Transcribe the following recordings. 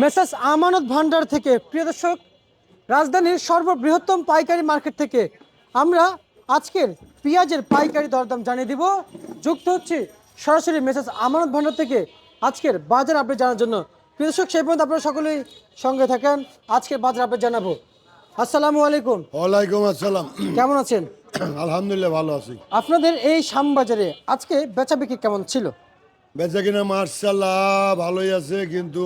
Messrs আমানত ভান্ডার থেকে প্রিয় দর্শক, রাজধানীর সর্ববৃহত্তম পাইকারি মার্কেট থেকে আমরা আজকের পেঁয়াজের পাইকারি দরদাম জানিয়ে দিব। যুক্ত হচ্ছে সরাসরি মেসার্স আমানত ভান্ডার থেকে আজকের বাজার আপডেট জানার জন্য। প্রিয় দর্শক, সেই পর্যন্ত আপনারা সকলেই সঙ্গে থাকেন, আজকের বাজার আপডেট জানাবো। আসসালামু আলাইকুম। ওয়ালাইকুম আসসালাম। কেমন আছেন? আলহামদুলিল্লাহ ভালো আছি। আপনাদের এই শ্যামবাজারে আজকে বেচা বিক্রি কেমন ছিল? বেচা কিনা মার্শাল্লাহ ভালোই আছে, কিন্তু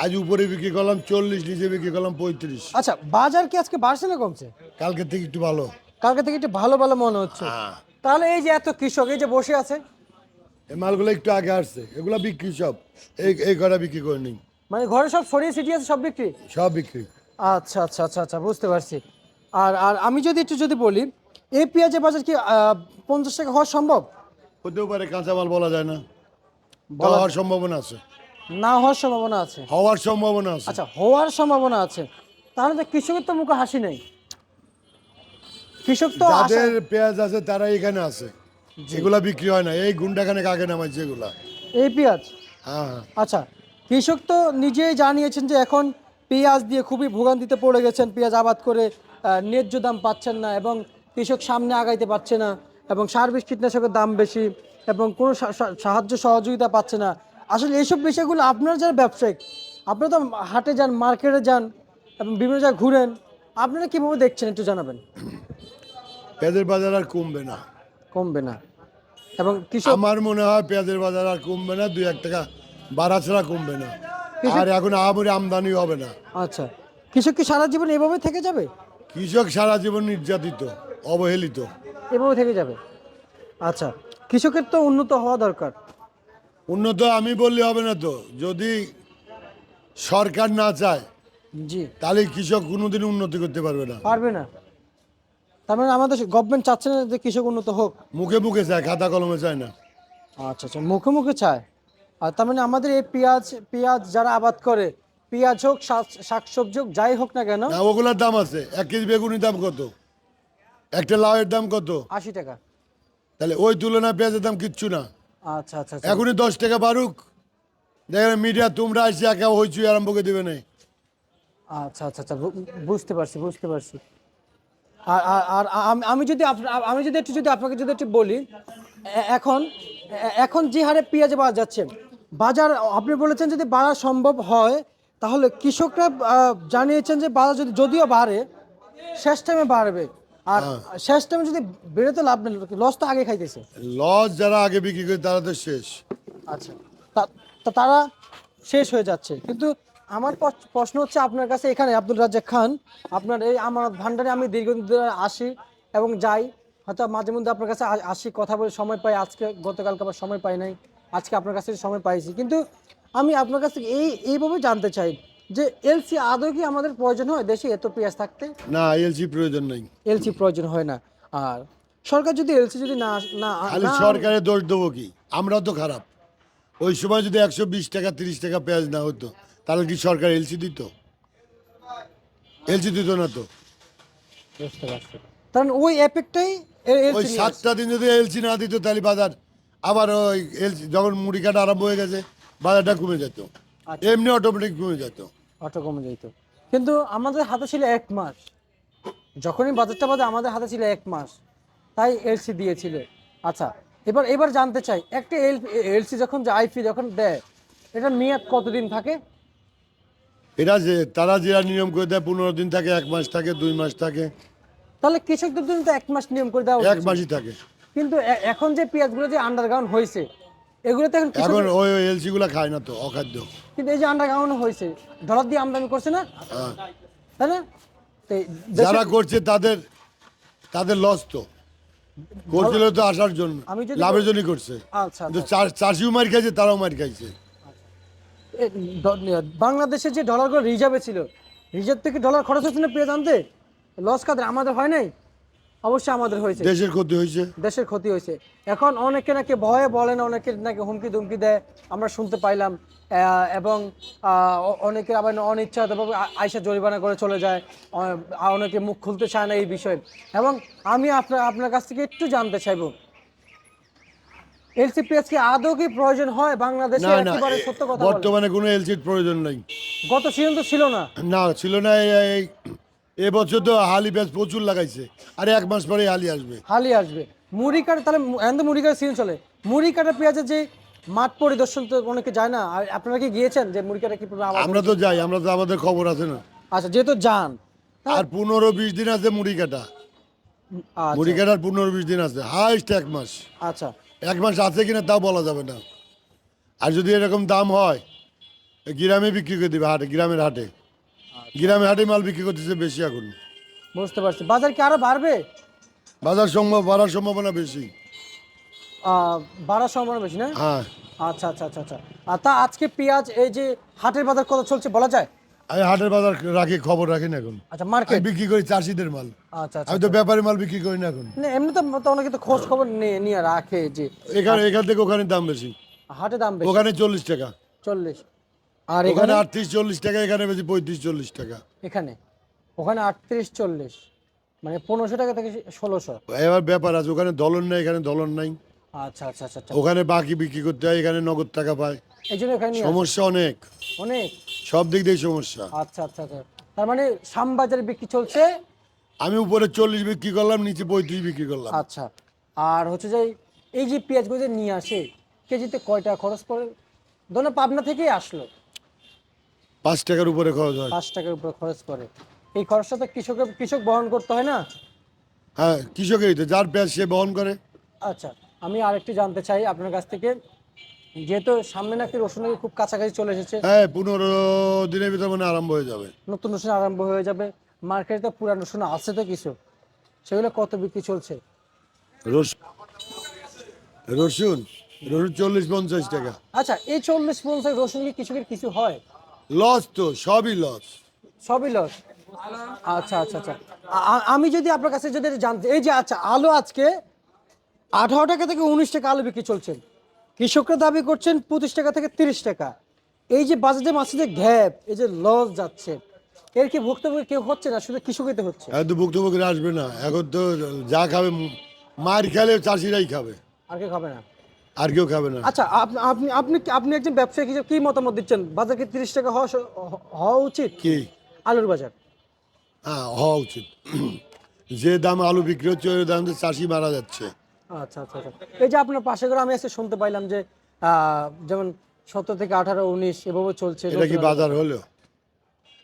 আজ উপরে বিক্রি করলাম 40, নিচে বিক্রি করলাম 35। আচ্ছা, বাজার কি আজকে বাড়ছে না কমছে? কালকের থেকে একটু ভালো। কালকে থেকে একটু ভালো ভালো মনে হচ্ছে। তাহলে এই যে এত কৃষক এই যে বসে আছে, এই মালগুলো একটু আগে আসছে, এগুলো বিক্রি সব। এই কটা বিক্রি করে নিই, মানে ঘরে সব ছড়িয়ে ছিটিয়ে আছে, সব বিক্রি। সব বিক্রি। আচ্ছা আচ্ছা আচ্ছা আচ্ছা, বুঝতে পারছি। আর আর আমি যদি একটু বলি, এই পেঁয়াজের বাজার কি 50 টাকা হওয়া সম্ভব? হতেও পারে, কাঁচা মাল বলা যায় না, বলা হওয়ার সম্ভাবনা আছে। না হওয়ার সম্ভাবনা আছে? হওয়ার সম্ভাবনা আছে। আচ্ছা, হওয়ার সম্ভাবনা আছে। তাহলে তো কৃষকের তো মুখে হাসি নেই। কৃষক তো যাদের পেঁয়াজ আছে তারা এখানে আছে, এগুলা বিক্রি হয় না। এই গুন্ডাখানে কাকে নামাইছে এগুলা? এই পেঁয়াজ। হ্যাঁ হ্যাঁ। আচ্ছা, কৃষক তো নিজেই জানিয়েছেন যে এখন পেঁয়াজ দিয়ে খুবই ভোগান্তিতে পড়ে গেছেন। পেঁয়াজ আবাদ করে ন্যায্য দাম পাচ্ছেন না, এবং কৃষক সামনে আগাইতে পারছে না, এবং সার বিষ কীটনাশকের দাম বেশি, এবং কোনো সাহায্য সহযোগিতা পাচ্ছে না। আসলে এইসব বিষয়গুলো আপনারা যারা ব্যবসায়িক, আপনারা তো হাটে যান, মার্কেটে যান, এবং বিভিন্ন জায়গায় ঘুরেন, আপনারা কীভাবে দেখছেন একটু জানাবেন। পেঁয়াজের বাজার আর কমবে না। কমবে না, এবং কৃষক আমার মনে হয় পেঁয়াজের বাজার আর কমবে না, 2-1 টাকা বাড়া ছাড়া কমবে না। আর এখন আহামরি আমদানি হবে না। আচ্ছা, কৃষক কি সারা জীবন এভাবে থেকে যাবে? কৃষক সারা জীবন নির্যাতিত, অবহেলিত। এভাবে থেকে যাবে? আচ্ছা, কৃষকের তো উন্নত হওয়া দরকার। উন্নত আমি বললে হবে না তো, যদি সরকার না চায় জি। তাহলে কৃষক কোনোদিন উন্নতি করতে পারবে না। পারবে না? তার মানে আমাদের গভর্নমেন্ট চাচ্ছে না যে কৃষক উন্নত হোক? মুখে মুখে চায়, খাতা কলমে চায় না। আচ্ছা আচ্ছা, মুখে মুখে চায়। আর তার মানে আমাদের এই পেঁয়াজ পেঁয়াজ যারা আবাদ করে, পেঁয়াজ হোক, শাকসবজি হোক, যাই হোক না কেন। না, ওগুলোর দাম আছে। 1 কেজি বেগুনির দাম কত? একটা লাউয়ের দাম কত? 80 টাকা। তাহলে ওই তুলনায় পেঁয়াজের দাম কিচ্ছু না। আচ্ছা আচ্ছা আচ্ছা এখনই 10 টাকা বাড়ুক, দেখেন মিডিয়া তোমরা এসে একা হইচুই আরম্ভ করে দেবে না। আচ্ছা আচ্ছা আচ্ছা, বুঝতে পারছি বুঝতে পারছি। আর আর আর আমি যদি আপনাকে যদি একটু বলি, এখন এখন যে হারে পেঁয়াজ পাওয়া যাচ্ছে, বাজার আপনি বলেছেন যদি বাড়া সম্ভব হয়, তাহলে কৃষকরা জানিয়েছেন যে বাজার যদিও বাড়ে, শেষ টাইমে বাড়বে। আর শেষ টাইমে যদি বেড়ে তো লাভ নেই, লস তো আগে খাইতেছে। লস যারা আগে বিক্রি করে তারা তো শেষ। আচ্ছা, তারা শেষ হয়ে যাচ্ছে। কিন্তু আমার প্রশ্ন হচ্ছে আপনার কাছে, এখানে আব্দুল রাজ্জাক খান, আপনার এই আমানত ভান্ডারে আমি দীর্ঘদিন ধরে আসি এবং যাই, হয়তো মাঝে মধ্যে আপনার কাছে আসি, কথা বলে সময় পাই। আজকে গতকালকে আবার সময় পাই নাই, আজকে আপনার কাছে সময় পাইছি। কিন্তু আমি আপনার কাছ থেকে এইভাবে জানতে চাই যে এলসি আদৌ কি আমাদের প্রয়োজন হয় দেশে এত পেঁয়াজ থাকতে? না, এলসি প্রয়োজন নাই। এলসি প্রয়োজন হয় না। আর সরকার যদি এলসি যদি না না খালি না- সরকারের দোষ দেবো কি? আমরাও তো খারাপ। ওই সময় যদি 120 টাকা 30 টাকা পেঁয়াজ না হতো, তাহলে কি সরকার এলসি দিত? এলসি দিত না তো। বুঝতে পারছি। কারণ ওই এফেক্টটাই ওই 7টা দিন যদি এলসি না দিত, তাহলে বাজার আবার ওই এলসি যখন মুড়ি কাটা আরম্ভ হয়ে গেছে, বাজারটা কমে যেত। আচ্ছা। এমনি অটোমেটিক কমে যেত। অটো কমে যেত। কিন্তু আমাদের হাতে ছিল 1 মাস, যখনই বাজারটা বাজে আমাদের হাতে ছিল 1 মাস, তাই এলসি দিয়েছিল। আচ্ছা, এবার জানতে চাই, একটা এলসি যখন আইপি যখন দেয়, এটা মেয়াদ কতদিন থাকে? এটা যে তারা যেটা নিয়ম করে দেয়, 15 দিন থাকে, 1 মাস থাকে, 2 মাস থাকে। তাহলে কৃষকদের জন্য তো 1 মাস নিয়ম করে দেওয়া 1 উচিত। মাসই থাকে। কিন্তু এখন যে পেঁয়াজগুলো যে আন্ডারগ্রাউন্ড হয়েছে, এগুলোতে এখন এখন ওই এলসি গুলা খায় না তো, অখাদ্য। কিন্তু এই যে আন্ডারগ্রাউন্ড হয়েছে, ডলার দিয়ে আমদানি করছে না, হ্যাঁ। তাই না? তো যারা করছে তাদের তাদের লস তো করছিল তো আসার জন্য, আমি যদি লাভের জন্যই করছে। আচ্ছা কিন্তু চাষিও মার খাইছে, তারাও মার খাইছে। বাংলাদেশে যে ডলারগুলো রিজার্ভে ছিল, রিজার্ভ থেকে ডলার খরচ হচ্ছে না পেঁয়াজ আনতে, লস কাদের? আমাদের হয় নাই? অবশ্যই আমাদের হয়েছে। দেশের ক্ষতি হয়েছে। দেশের ক্ষতি হয়েছে। এখন অনেকে নাকি ভয়ে বলেন, অনেকে নাকি হুমকি দুমকি দেয়, আমরা শুনতে পাইলাম। এবং অনেকে আবার অনিচ্ছাভাবে আইসা জরিমানা করে চলে যায়। অনেকে মুখ খুলতে চায় না এই বিষয়ে। এবং আমি আপনার কাছ থেকে একটু জানতে চাইবো, এলসি পেঁয়াজ কি আদৌ কি প্রয়োজন হয় বাংলাদেশে? না না একেবারে সত্য কথা বলেন। বর্তমানে কোনো এলসির প্রয়োজন নাই। গত সিজন তো ছিল না। না ছিল না। এবছর তো হালি পেঁয়াজ প্রচুর লাগাইছে, আর 1 মাস পরে হালি আসবে। হালি আসবে মুড়ি কাটা, তাহলে এখন তো মুড়ি কাটা সিজন চলে। মুড়ি কাটা পেঁয়াজের যে মাঠ পরিদর্শন তো অনেকে যায় না, আর আপনারা কি গিয়েছেন যে মুড়ি কাটা কি আবার? আমরা তো যাই, আমরা তো আমাদের খবর আছে না। আচ্ছা, যেহেতু যান। আর 15-20 দিন আছে মুড়ি কাটা। আচ্ছা মুড়ি কাটার 15-20 দিন আছে, হাইস্ট 1 মাস। আচ্ছা 1 মাস আছে কিনা তাও বলা যাবে না। আর যদি এরকম দাম হয়, গ্রামে বিক্রি করে দিবে, হাটে, গ্রামের হাটে। গ্রামের হাটে মাল বিক্রি করতেছে বেশি এখন। বুঝতে পারছি। বাজার কি আরো বাড়বে? বাজার বাড়ার সম্ভাবনা বেশি। বাড়ার সম্ভাবনা বেশি না? হ্যাঁ, আচ্ছা আচ্ছা আচ্ছা আচ্ছা। আর তা আজকে পেঁয়াজ এই যে হাটের বাজার কত চলছে বলা যায়? আমি হাটের বাজার রাখি, খবর রাখি না এখন। আচ্ছা, আমি মার্কেট। বিক্রি করি চাষিদের মাল। আচ্ছা আচ্ছা। আমি তো ব্যাপারী মাল বিক্রি করি না এখন। না, এমনি তো অনেকে তো খোঁজ খবর নিয়ে রাখে যে এখান থেকে ওখানে দাম বেশি। হাটে দাম বেশি। ওখানে 40 টাকা, 40। আর ওখানে এখানে 38-40 টাকা, এখানে বেশি 35-40 টাকা। ওখানে 38-40, মানে 1500 টাকা থেকে 1600। এবার ব্যাপার আছে, ওখানে দলন নাই, এখানে দলন নাই। আচ্ছা আচ্ছা আচ্ছা আচ্ছা। ওখানে বাকি বিক্রি করতে হয়, এখানে নগদ টাকা পায়। এই জন্য এখানে নিয়ে আসে। সমস্যা অনেক, অনেক। সব দিক দিয়ে সমস্যা। আচ্ছা আচ্ছা আচ্ছা। তার মানে শ্যামবাজারে বিক্রি চলছে। আমি উপরে 40 বিক্রি করলাম, নিচে 35 বিক্রি করলাম। আচ্ছা। আর হচ্ছে যে এই যে পেঁয়াজগুলো যে নিয়ে আসে, কেজিতে কয় টাকা খরচ পড়ে? ধরুন পাবনা থেকেই আসলো, 5 টাকার উপরে খরচ হয়। 5 টাকার উপরে খরচ করে। এই খরচটা তো কৃষক বহন করতে হয় না? হ্যাঁ, কৃষকেরই তো, যার পেঁয়াজ সে বহন করে। আচ্ছা, আমি আরেকটু জানতে চাই আপনার কাছ থেকে, যেহেতু সামনে নাকি রসুনের খুব কাছাকাছি চলে এসেছে, হ্যাঁ, 15 দিনের ভিতর মানে আরম্ভ হয়ে যাবে। নতুন রসুন আরম্ভ হয়ে যাবে, মার্কেটে তো পুরান রসুন আছে তো কিছু, সেগুলো কত বিক্রি চলছে? রসুন রসুন রসুন 40-50 টাকা। আচ্ছা, এই 40-50 রসুন কি কৃষকের কিছু হয়? লস তো, সবই লস। সবই লস। আচ্ছা আচ্ছা আচ্ছা। আমি যদি আপনার কাছে যদি এটা জানতে, এই যে আচ্ছা আলু আজকে 18 টাকা থেকে 19 টাকা আলু বিক্রি চলছে, কৃষকরা দাবি করছেন 25 টাকা থেকে 30 টাকা। এই যে বাজারে মাছের যে গ্যাপ, এই যে লস যাচ্ছে, এর কি ভুক্তভোগী কেউ হচ্ছে না, শুধু কৃষকই তো হচ্ছে? এত ভুক্তভোগী আসবে না, এখন তো যা খাবে, মার খেলে চাষিরাই খাবে, আর কেউ খাবে না। আর কেউ খাবে না। আচ্ছা, আপনি আপনি আপনি একজন ব্যবসায়ী হিসেবে কি মতামত দিচ্ছেন? বাজার কি 30 টাকা হওয়া উচিত কি? আলুর বাজার? হ্যাঁ, হওয়া উচিত। যে দাম আলু বিক্রি হচ্ছে, ওই দাম চাষি মারা যাচ্ছে। আচ্ছা আচ্ছা আচ্ছা। এই যে আপনার পাশে করে আমি এসে শুনতে পাইলাম যে যেমন 17 থেকে 18, 19 এভাবে চলছে। এটা কি বাজার হলো?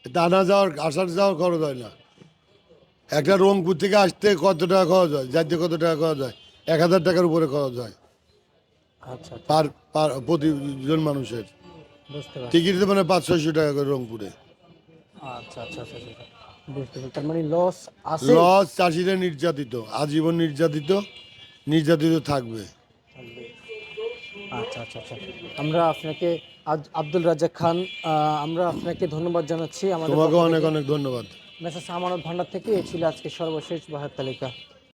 টানা যাওয়ার আসার যাওয়ার খরচ হয় না। একটা রংপুর থেকে আসতে কত টাকা খরচ হয়, যাইতে কত টাকা খরচ হয়? 1000 টাকার উপরে খরচ হয় আচ্ছা, প্রতিজন মানুষের। বুঝতে পারছি। টিকিট তো মানে 500-600 টাকা করে রংপুরে। আচ্ছা আচ্ছা আচ্ছা আচ্ছা। বুঝতে পারছি। তার মানে লস আছে। লস, চাষিরা নির্যাতিত, আজীবন নির্যাতিত থাকবে। আচ্ছা আচ্ছা আচ্ছা। আমরা আপনাকে আব্দুল রাজ্জাক খান, আমরা আপনাকে ধন্যবাদ জানাচ্ছি। আমাদের তোমাকে অনেক অনেক ধন্যবাদ। মেসার্স আমানত ভান্ডার থেকে এই ছিল আজকে সর্বশেষ বাজার তালিকা।